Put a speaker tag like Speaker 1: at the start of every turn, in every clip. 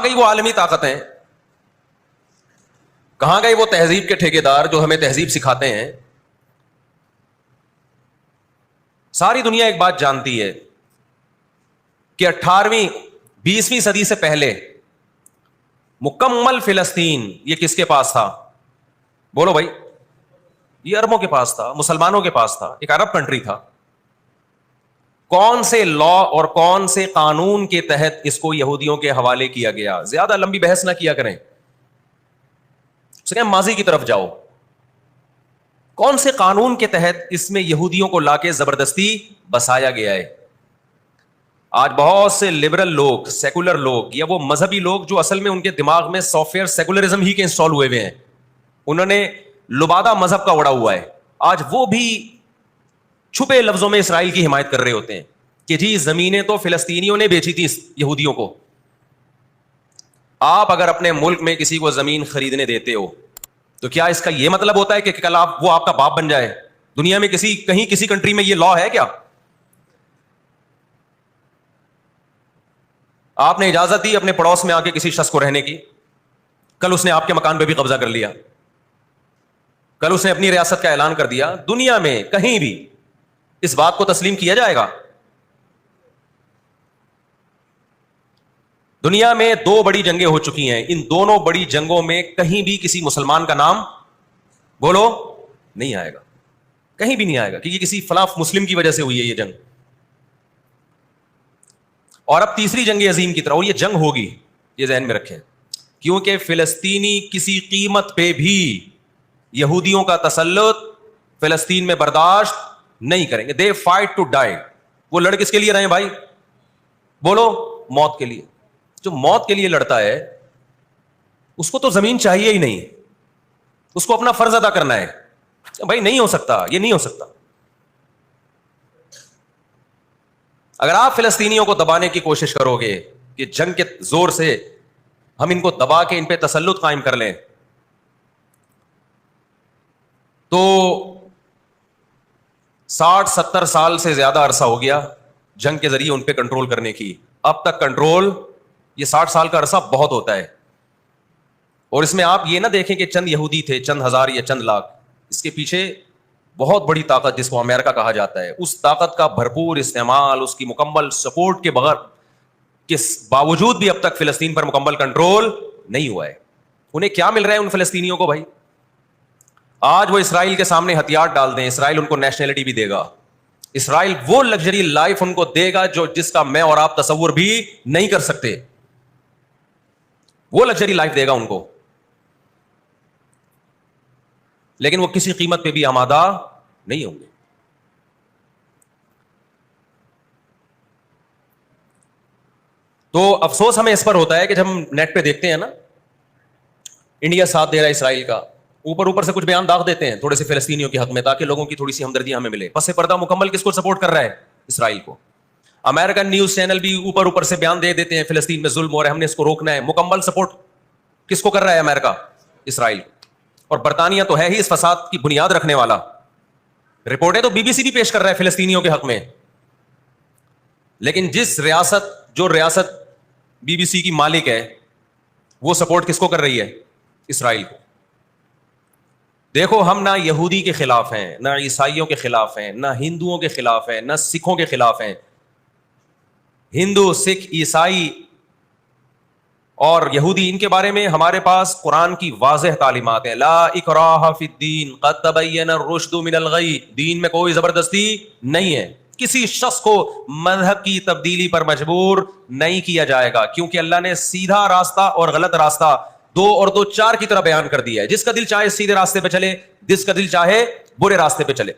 Speaker 1: گئی وہ عالمی طاقتیں؟ کہاں گئے وہ تہذیب کے ٹھیکیدار جو ہمیں تہذیب سکھاتے ہیں؟ ساری دنیا ایک بات جانتی ہے کہ 18ویں 20ویں صدی سے پہلے مکمل فلسطین یہ کس کے پاس تھا؟ بولو بھائی. یہ عربوں کے پاس تھا، مسلمانوں کے پاس تھا، ایک عرب کنٹری تھا. کون سے لا اور کون سے قانون کے تحت اس کو یہودیوں کے حوالے کیا گیا؟ زیادہ لمبی بحث نہ کیا کریں، ماضی کی طرف جاؤ. کون سے قانون کے تحت اس میں یہودیوں کو لا کے زبردستی بسایا گیا ہے؟ آج بہت سے لبرل لوگ، سیکولر لوگ یا وہ مذہبی لوگ جو اصل میں ان کے دماغ میں سافٹ ویئر سیکولرزم ہی کے انسٹال ہوئے ہوئے ہیں، انہوں نے لبادہ مذہب کا اڑا ہوا ہے. آج وہ بھی چھپے لفظوں میں اسرائیل کی حمایت کر رہے ہوتے ہیں کہ جی زمینیں تو فلسطینیوں نے بیچی تھی یہودیوں کو. آپ اگر اپنے ملک میں کسی کو زمین خریدنے دیتے ہو تو کیا اس کا یہ مطلب ہوتا ہے کہ کل وہ آپ کا باپ بن جائے؟ دنیا میں کہیں کسی کنٹری میں یہ لا ہے کیا؟ آپ نے اجازت دی اپنے پڑوس میں آ کے کسی شخص کو رہنے کی، کل اس نے آپ کے مکان پہ بھی قبضہ کر لیا، کل اس نے اپنی ریاست کا اعلان کر دیا. دنیا میں کہیں بھی اس بات کو تسلیم کیا جائے گا؟ دنیا میں 2 بڑی جنگیں ہو چکی ہیں، ان دونوں بڑی جنگوں میں کہیں بھی کسی مسلمان کا نام بولو نہیں آئے گا، کہیں بھی نہیں آئے گا کہ یہ کسی فلاں مسلم کی وجہ سے ہوئی ہے یہ جنگ. اور اب تیسری جنگ عظیم کی طرح، اور یہ جنگ ہوگی، یہ ذہن میں رکھیں، کیونکہ فلسطینی کسی قیمت پہ بھی یہودیوں کا تسلط فلسطین میں برداشت نہیں کریں گے. They fight to die. وہ لڑ کس کے لیے رہے ہیں بھائی؟ بولو موت کے لیے. جو موت کے لیے لڑتا ہے اس کو تو زمین چاہیے ہی نہیں، اس کو اپنا فرض ادا کرنا ہے. بھائی نہیں ہو سکتا، یہ نہیں ہو سکتا. اگر آپ فلسطینیوں کو دبانے کی کوشش کرو گے کہ جنگ کے زور سے ہم ان کو دبا کے ان پہ تسلط قائم کر لیں، تو 60-70 سال سے زیادہ عرصہ ہو گیا جنگ کے ذریعے ان پہ کنٹرول کرنے کی. اب تک کنٹرول، یہ 60 سال کا عرصہ بہت ہوتا ہے. اور اس میں آپ یہ نہ دیکھیں کہ چند یہودی تھے، چند ہزار یا چند لاکھ. اس کے پیچھے بہت بڑی طاقت جس کو امریکہ کہا جاتا ہے، اس طاقت کا بھرپور استعمال، اس کی مکمل سپورٹ کے بغیر کے باوجود بھی اب تک فلسطین پر مکمل کنٹرول نہیں ہوا ہے. انہیں کیا مل رہا ہے ان فلسطینیوں کو بھائی؟ آج وہ اسرائیل کے سامنے ہتھیار ڈال دیں، اسرائیل ان کو نیشنلٹی بھی دے گا. اسرائیل وہ لگژری لائف ان کو دے گا جس کا میں اور آپ تصور بھی نہیں کر سکتے. وہ لگژری لائف دے گا ان کو، لیکن وہ کسی قیمت پہ بھی آمادہ نہیں ہوں گے. تو افسوس ہمیں اس پر ہوتا ہے کہ جب ہم نیٹ پہ دیکھتے ہیں نا انڈیا ساتھ دے رہا ہے اسرائیل کا، اوپر سے کچھ بیان داغ دیتے ہیں تھوڑے سے فلسطینیوں کے حق میں تاکہ لوگوں کی تھوڑی سی ہمدردی ہمیں ملے. پس پردہ مکمل کس کو سپورٹ کر رہا ہے؟ اسرائیل کو. امریکن نیوز چینل بھی اوپر سے بیان دے دیتے ہیں فلسطین میں ظلم ہو رہا ہے، ہم نے اس کو روکنا ہے. مکمل سپورٹ کس کو کر رہا ہے؟ امریکہ، اسرائیل. اور برطانیہ تو ہے ہی اس فساد کی بنیاد رکھنے والا. رپورٹیں تو BBC بھی پیش کر رہا ہے فلسطینیوں کے حق میں. لیکن جو ریاست BBC کی مالک ہے وہ سپورٹ کس کو کر رہی ہے؟ اسرائیل کو. دیکھو ہم نہ یہودی کے خلاف ہیں، نہ عیسائیوں کے خلاف ہیں، نہ ہندوؤں کے خلاف ہیں، نہ سکھوں کے خلاف ہیں. ہندو، سکھ، عیسائی اور یہودی، ان کے بارے میں ہمارے پاس قرآن کی واضح تعلیمات ہیں. لا اکراہ فی الدین قد تبین الرشد من الغی. دین میں کوئی زبردستی نہیں ہے، کسی شخص کو مذہب کی تبدیلی پر مجبور نہیں کیا جائے گا، کیونکہ اللہ نے سیدھا راستہ اور غلط راستہ 2 اور 2 4 کی طرح بیان کر دیا ہے. جس کا دل چاہے سیدھے راستے پہ چلے، جس کا دل چاہے برے راستے پہ چلے.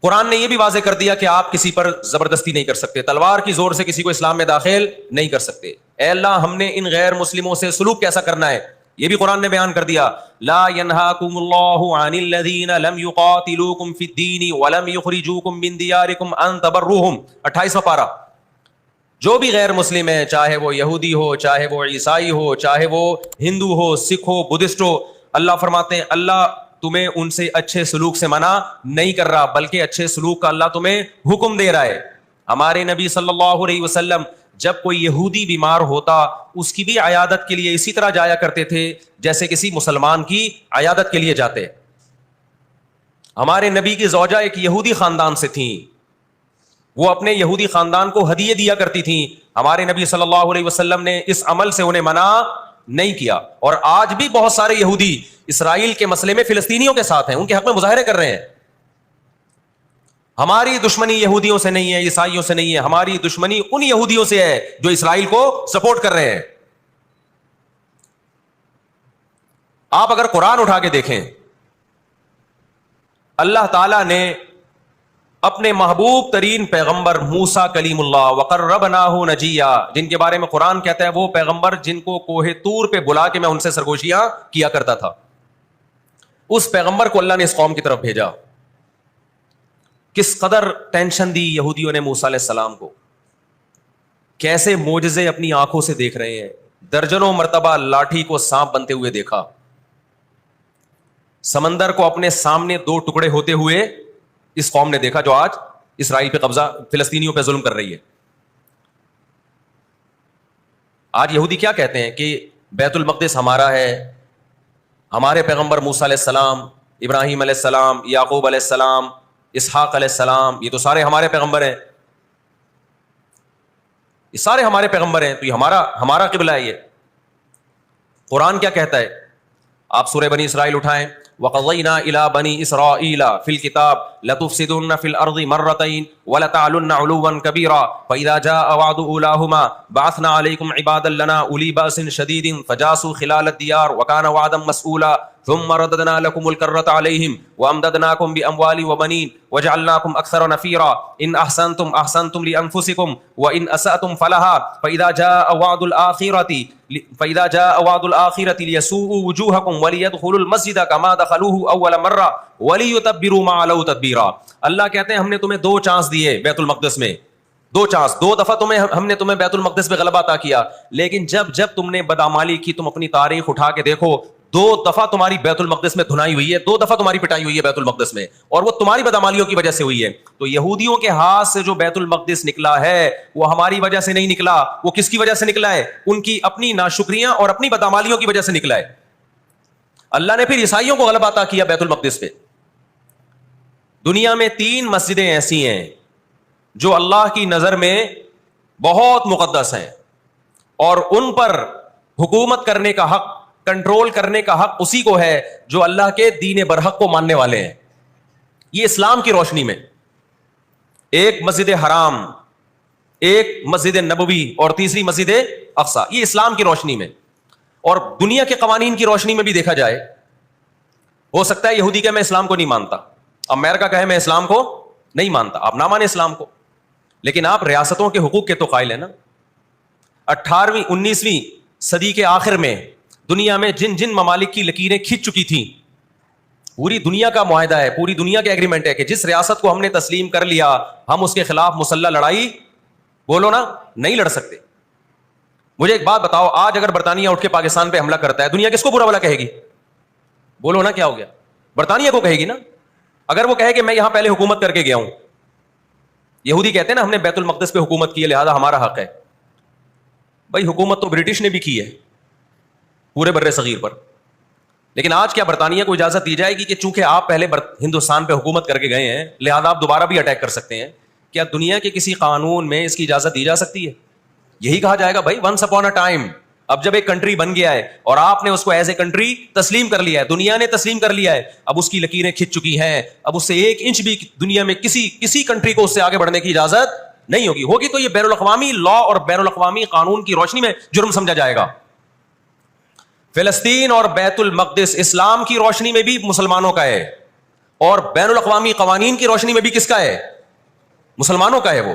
Speaker 1: قرآن نے یہ بھی واضح کر دیا کہ آپ کسی پر زبردستی نہیں کر سکتے، تلوار کی زور سے کسی کو اسلام میں داخل نہیں کر سکتے. اے اللہ ہم نے ان غیر مسلموں سے سلوک کیسا کرنا ہے یہ بھی قرآن نے بیان کر دیا. لا ينهاكم الله عن الذين لم يقاتلوكم في الدين ولم يخرجوكم من دياركم ان تبروهم. 28واں پارہ. جو بھی غیر مسلم ہے، چاہے وہ یہودی ہو، چاہے وہ عیسائی ہو، چاہے وہ ہندو ہو، سکھ ہو، بدھسٹ ہو، اللہ فرماتے ہیں اللہ تمہیں ان سے اچھے سلوک سے منع نہیں کر رہا، بلکہ اچھے سلوک کا اللہ تمہیں حکم دے رہا ہے. ہمارے نبی صلی اللہ علیہ وسلم جب کوئی یہودی بیمار ہوتا اس کی بھی عیادت کے لیے اسی طرح جایا کرتے تھے جیسے کسی مسلمان کی عیادت کے لیے جاتے. ہمارے نبی کی زوجہ ایک یہودی خاندان سے تھیں, وہ اپنے یہودی خاندان کو ہدیے دیا کرتی تھیں. ہمارے نبی صلی اللہ علیہ وسلم نے اس عمل سے انہیں منع نہیں کیا. اور آج بھی بہت سارے یہودی اسرائیل کے مسئلے میں فلسطینیوں کے ساتھ ہیں, ان کے حق میں مظاہرے کر رہے ہیں. ہماری دشمنی یہودیوں سے نہیں ہے, عیسائیوں سے نہیں ہے, ہماری دشمنی ان یہودیوں سے ہے جو اسرائیل کو سپورٹ کر رہے ہیں. آپ اگر قرآن اٹھا کے دیکھیں, اللہ تعالی نے اپنے محبوب ترین پیغمبر موسیٰ کلیم اللہ وقربناہ نجیہ, جن کے بارے میں قرآن کہتا ہے وہ پیغمبر جن کو کوہ طور پہ بلا کے میں ان سے سرگوشیاں کیا کرتا تھا, اس پیغمبر کو اللہ نے اس قوم کی طرف بھیجا. کس قدر ٹینشن دی یہودیوں نے موسیٰ علیہ السلام کو, کیسے معجزے اپنی آنکھوں سے دیکھ رہے ہیں. درجنوں مرتبہ لاٹھی کو سانپ بنتے ہوئے دیکھا, سمندر کو اپنے سامنے دو ٹکڑے ہوتے ہوئے اس قوم نے دیکھا جو آج اسرائیل پہ قبضہ, فلسطینیوں پہ ظلم کر رہی ہے. آج یہودی کیا کہتے ہیں کہ بیت المقدس ہمارا ہے, ہمارے پیغمبر موسیٰ علیہ السلام, ابراہیم علیہ السلام, یعقوب علیہ السلام, اسحاق علیہ السلام, یہ تو سارے ہمارے پیغمبر ہیں, یہ سارے ہمارے پیغمبر ہیں, تو یہ ہمارا قبلہ ہے. یہ قرآن کیا کہتا ہے؟ آپ سورہ بنی اسرائیل اٹھائیں. وَقَضَيْنَا إِلَىٰ بَنِي إِسْرَائِيلَ فِي الْكِتَابِ لَتُفْسِدُنَّ فِي الْأَرْضِ مَرَّتَيْنِ وَلَتَعْلُنَّ عُلُوًّا كَبِيرًا فَإِذَا جَاءَ وَعْدُ أُولَاهُمَا بَعَثْنَا عَلَيْكُمْ عِبَادًا لَنَا أُولِي بَأْسٍ شَدِيدٍ فَجَاسُوا خِلَالَ الدِّيَارِ وَكَانَ وَعْدًا مَسْئُولًا ثُمَّ رَدَدْنَا لَكُمُ الْكَرَّةَ عَلَيْهِمْ وَأَمْدَدْنَاكُمْ بِأَمْوَالٍ وَبَنِينَ وَجَعَلْنَاكُمْ أَكْثَرَ نَفِيرًا إِنْ أَحْسَنْتُمْ أَحْسَنْتُمْ لِأَنفُسِكُمْ وَإِنْ أَسَأْتُمْ فَلَهَا فَإِذَا جَاءَ وَعْدُ الْآخِرَةِ لِيَسُوءُوا وُجُوهَكُمْ وَلِيَدْخُلُوا الْمَسْجِدَ كَمَا دَخَلُوهُ أَوَّلَ مَرَّةٍ وَلِيُتَبِّرُوا مَا عَلَوْا تَتْبِيرًا. اللہ کہتے ہیں ہم نے تمہیں 2 چانس دیے بیت المقدس میں, 2 چانس, 2 دفعہ ہم نے تمہیں بیت المقدس پہ غلبہ عطا کیا, لیکن جب تم نے بدعمالی کی, تم اپنی تاریخ اٹھا کے دیکھو, 2 دفعہ تمہاری بیت المقدس میں دھنائی ہوئی ہے, 2 دفعہ تمہاری پٹائی ہوئی ہے بیت المقدس میں, اور وہ تمہاری بدعمالیوں کی وجہ سے ہوئی ہے. تو یہودیوں کے ہاتھ سے جو بیت المقدس نکلا ہے وہ ہماری وجہ سے نہیں نکلا, وہ کس کی وجہ سے نکلا ہے؟ ان کی اپنی ناشکریاں اور اپنی بدعمالیوں کی وجہ سے نکلا ہے. اللہ نے پھر عیسائیوں کو غلبہ عطا کیا بیت المقدس پہ. دنیا میں 3 مسجدیں ایسی ہیں جو اللہ کی نظر میں بہت مقدس ہیں, اور ان پر حکومت کرنے کا حق, کنٹرول کرنے کا حق اسی کو ہے جو اللہ کے دین برحق کو ماننے والے ہیں. یہ اسلام کی روشنی میں ایک مسجد حرام, ایک مسجد نبوی اور تیسری مسجد اقصی, یہ اسلام کی روشنی میں. اور دنیا کے قوانین کی روشنی میں بھی دیکھا جائے, ہو سکتا ہے یہودی کہ میں اسلام کو نہیں مانتا, امریکہ کہے میں اسلام کو نہیں مانتا, آپ نہ مانیں اسلام کو, لیکن آپ ریاستوں کے حقوق کے تو قائل ہیں نا. 18ویں 19ویں صدی کے آخر میں دنیا میں جن ممالک کی لکیریں کھنچ چکی تھیں, پوری دنیا کا معاہدہ ہے, پوری دنیا کا ایگریمنٹ ہے کہ جس ریاست کو ہم نے تسلیم کر لیا ہم اس کے خلاف مسلح لڑائی, بولو نا, نہیں لڑ سکتے. مجھے ایک بات بتاؤ, آج اگر برطانیہ اٹھ کے پاکستان پہ حملہ کرتا ہے, دنیا کس کو برا بھلا کہے گی؟ بولو نا, کیا ہو گیا؟ برطانیہ کو کہے گی نا. اگر وہ کہے کہ میں یہاں پہلے حکومت کر کے گیا ہوں, یہودی کہتے ہیں نا ہم نے بیت المقدس پہ حکومت کی ہے لہذا ہمارا حق ہے. بھائی حکومت تو برٹش نے بھی کی ہے پورے بر صغیر پر, لیکن آج کیا برطانیہ کو اجازت دی جائے گی کہ چونکہ آپ پہلے ہندوستان پہ حکومت کر کے گئے ہیں لہذا آپ دوبارہ بھی اٹیک کر سکتے ہیں؟ کیا دنیا کے کسی قانون میں اس کی اجازت دی جا سکتی ہے؟ یہی کہا جائے گا بھائی ونس اپون اے ٹائم, اب جب ایک کنٹری بن گیا ہے اور آپ نے اس کو ایز اے کنٹری تسلیم کر لیا ہے, دنیا نے تسلیم کر لیا ہے, اب اس کی لکیریں کھنچ چکی ہیں, اب اس سے 1 انچ بھی دنیا میں کسی کنٹری کو اس سے آگے بڑھنے کی اجازت نہیں ہوگی تو یہ بین الاقوامی لا اور بین الاقوامی قانون کی روشنی میں جرم سمجھا جائے گا. فلسطین اور بیت المقدس اسلام کی روشنی میں بھی مسلمانوں کا ہے, اور بین الاقوامی قوانین کی روشنی میں بھی کس کا ہے؟ مسلمانوں کا ہے وہ.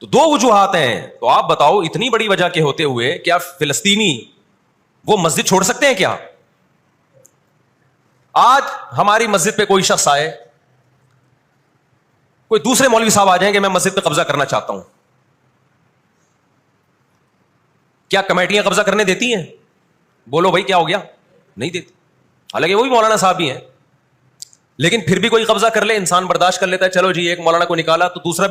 Speaker 1: تو 2 وجوہات ہیں. تو آپ بتاؤ اتنی بڑی وجہ کے ہوتے ہوئے کیا فلسطینی وہ مسجد چھوڑ سکتے ہیں کیا؟ آج ہماری مسجد پہ کوئی شخص آئے, کوئی دوسرے مولوی صاحب آ جائیں کہ میں مسجد پہ قبضہ کرنا چاہتا ہوں, کیا کمیٹیاں قبضہ کرنے دیتی ہیں؟ بولو بھائی کیا ہو گیا؟ نہیں دیتی. حالانکہ وہ بھی مولانا صاحب بھی ہیں, لیکن پھر بھی کوئی قبضہ کر لے انسان برداشت کر لیتا ہے, چلو جی ایک مولانا کو نکالا تو دوسرا بھی